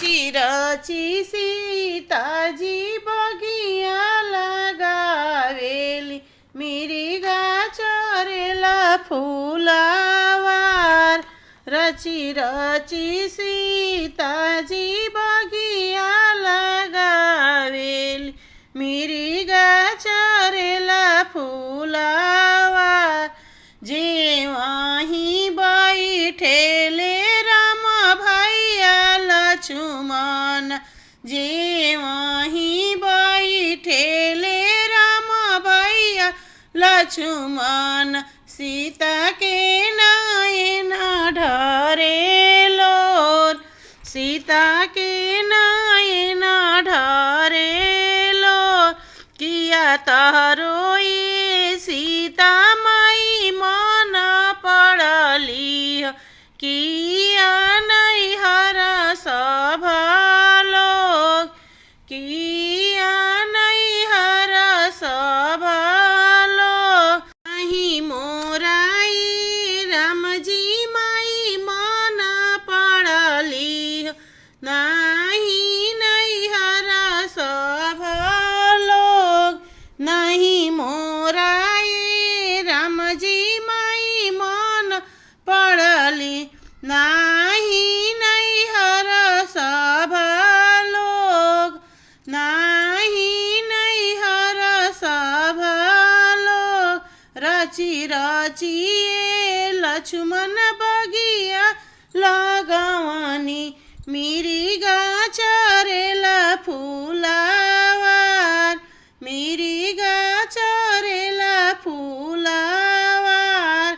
रची रची सीताजी बगिया लगावेली मिरिगा चरेला फुलावार। रची रची सीताजी बगिया लगावेली मिरिगा चरेला फुलावार। जेवाही बैठेले राम भैया लक्ष्मण, जेवाही बैठेले राम भैया लक्ष्मण। सीता के नयन ढरे लोर, सीता के नयन ढरे लोर। किया तहरो ये सीता माई मन पड़ली, किया नैहर सब लोग, किया नैहर सब लोग। नहीं मोराई राम जी माई मन पड़ली, नहीं नैहर सब लोग। नहीं मोराई राम जी माई मन पड़ली, नाही नैहर सब लोग, नाही नैहर सब लोग। रची रची लक्ष्मण बगिया लगवनी मिरिगा चरेला फुलावार, मिरिगा चरेला फुलावार।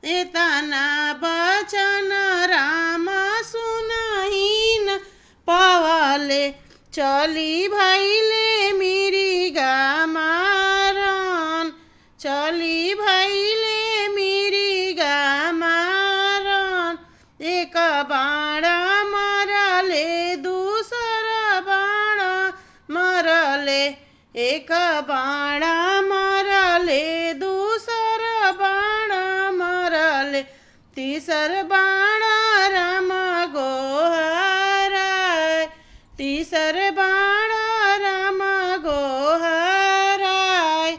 एतना बचन राम सुनहिन पवले, चली भैले मिरिगा मारन, चली भैले मिरिगा मारन। एक बाण मरले दूसर बाण मरले, एक बाण मरले दूसर बाण मरले। तीसर बाण राम गोहराय, तीसर बाण राम गोहराय।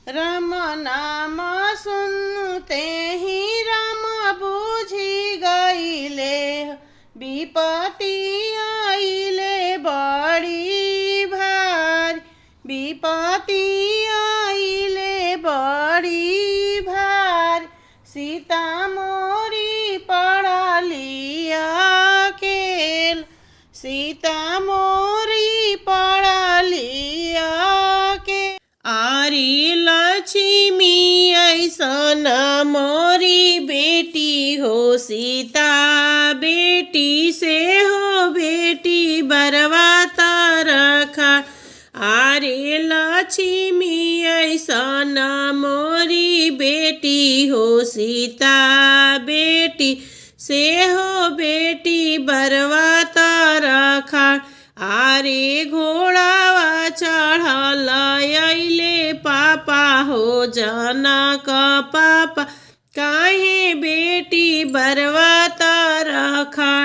राम नाम सुनते ही राम बूझी गईले, विपत्ति आइले बड़ी भारी, विपत्ति आइले बड़ी भारी। सीता मोरी पड़ली अकेल, सीता मोरी पड़ली अकेल। आरी लक्ष्मी ऐसन मोरी बेटी हो सीता, बेटी से हो बेटी बरवात रखा। आरे लक्ष्मी ऐसन मोरी बेटी हो सीता, बेटी से हो बेटी बरवात रखा। आरे घोड़ावा चढ़ल अइले पापा हो जनक पापा, काहे बेटी बरवात रखा।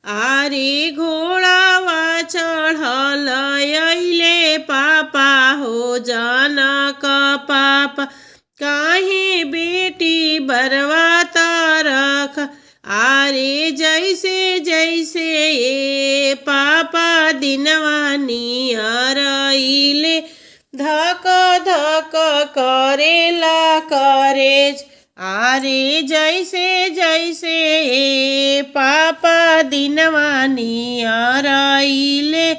आरे घोड़ावा चढ़ल अइले पापा हो जनक पापा, काहे बेटी बरवात रखा। आरे जैसे जैसे ए पापा दिनवा नियरइले, धक धक करेला करेज। आरे जैसे जैसे ए पापा दिनवा नियरइले,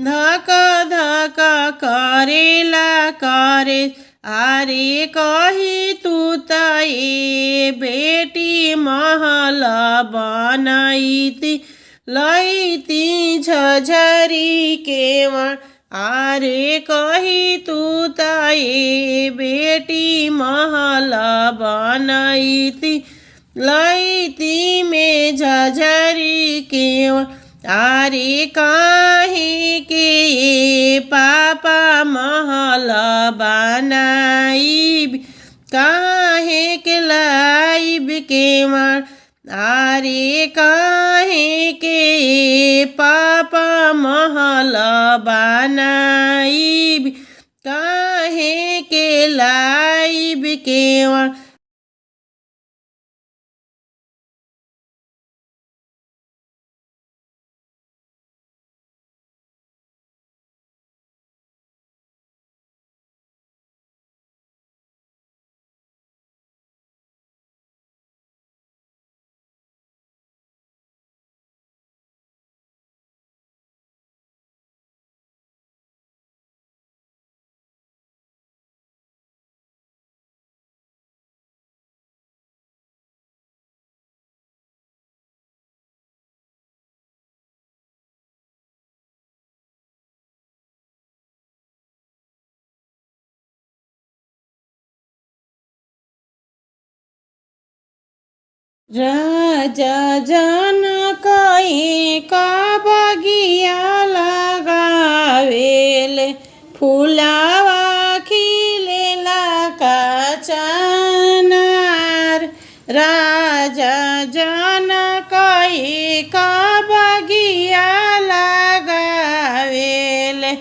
धक धक करेला करेज। आरे कही तू त ए बेटी महल बनैती, लैती झझरी केवण। आरे कही तू त ए बेटी महल बनैती, लैती में झझरी केवण। आरे काहे के पापा महल बनाइब, काहे के लाइब केवण। आरे काहे के पापा महल बनाइब, काहे के लाइब केवड़। राजा जनक का बगिया लगावेले, फुलावा खिलेला का चनार। राजा जनक का बगिया लगावेले,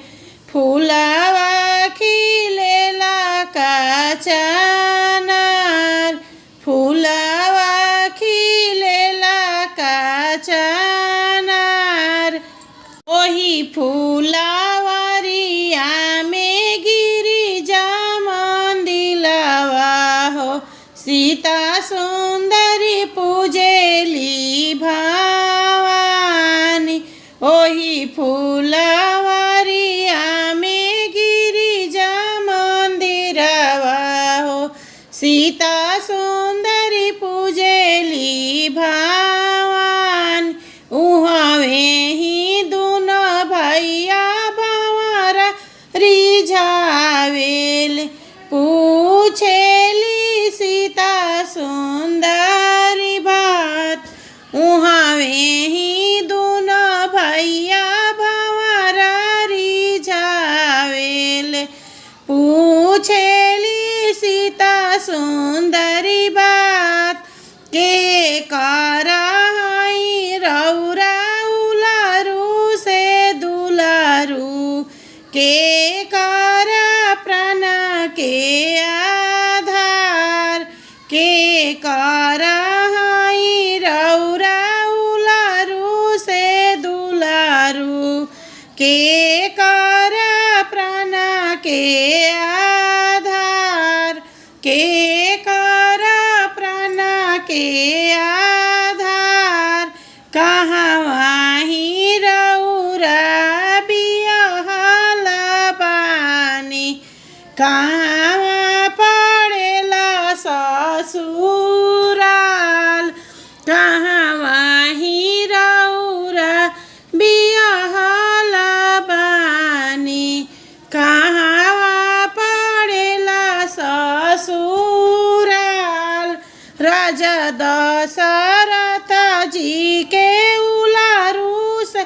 फुलावा खिलेला का चनार। फुलावा चनार। ओही फुलावरिया में गिरिजा मंदिलवा हो, सीता सुंदरी पूजेली भवानी। ओही फुलावरिया में गिरिजा मंदिरवा हो, सीता सुंदरी पूजेली भवानी। उहवे ही दुनो भैया भंवरा रिझावेले, पूछेली सीता सुंदरी बात। उहवे ही दुनो भैया भंवरा रिझावेले, पूछेली सीता सुंदरी बात। के करहई रौरा उलारू से दुलारू, के कर प्राण के आधार। के करहई रौरा उलारू से दुलारू, के कर प्राण के आधार। के कर प्राण के आधार। कहवा ही रौरा बियाहल बानी, कहवा पड़ेला ससुराल। कहवा ही रौरा बियाहल बानी, कहवा पड़ेला ससुराल। राजा दशरथ जी के उलारू से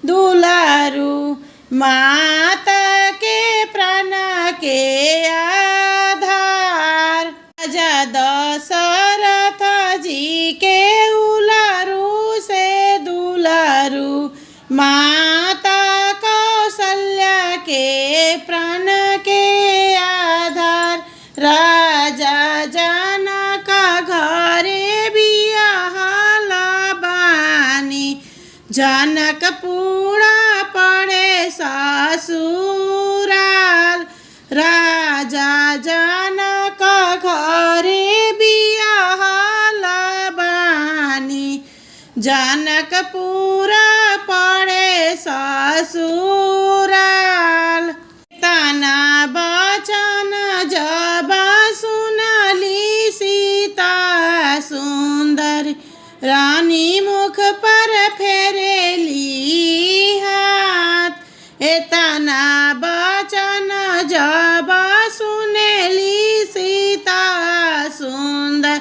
दुलारू, माता के प्राण के आधार। राजा दशरथ जी के उलारू से दुलारू, माता कौशल्या के प्राण के आधार। राजा जनक घरे बियाहल बानी, जनकपुर पड़े ससुराल। राजा जनक घरे बियाहल बानी, जनकपुर पड़े ससुराल। तना बचन जब सुनली सीता सुंदरी, रानी मुख पर फेरेली हाथ। एतना बचन जब सुनेली सीता सुंदर,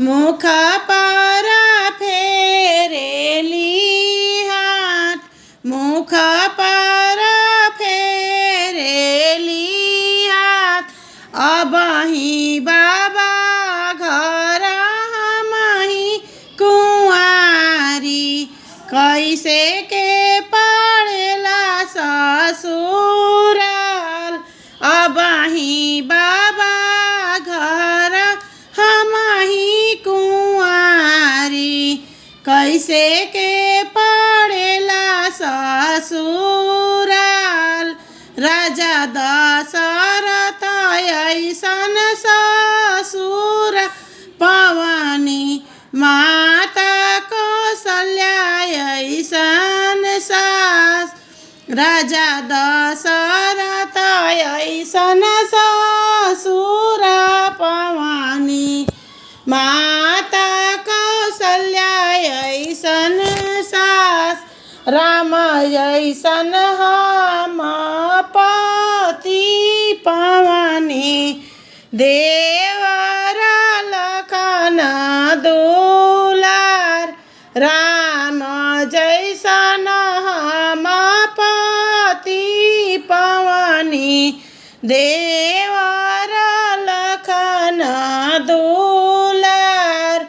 मुख पर फेरेली हाथ। मुख पर फेरेली हाथ। अबही बाबा घर हमही को ससुराल राजा दशरथ ऐसन ससुर पवनी माता कौशल्या ऐसन सास राजा दशरथ ऐसन ससुर पवनी माता कौशल्या ऐसन सास राम ऐसन हम पति पवनी देवर लखन दुलार राम जैसन हम पति पवनी देवर लखन दुलार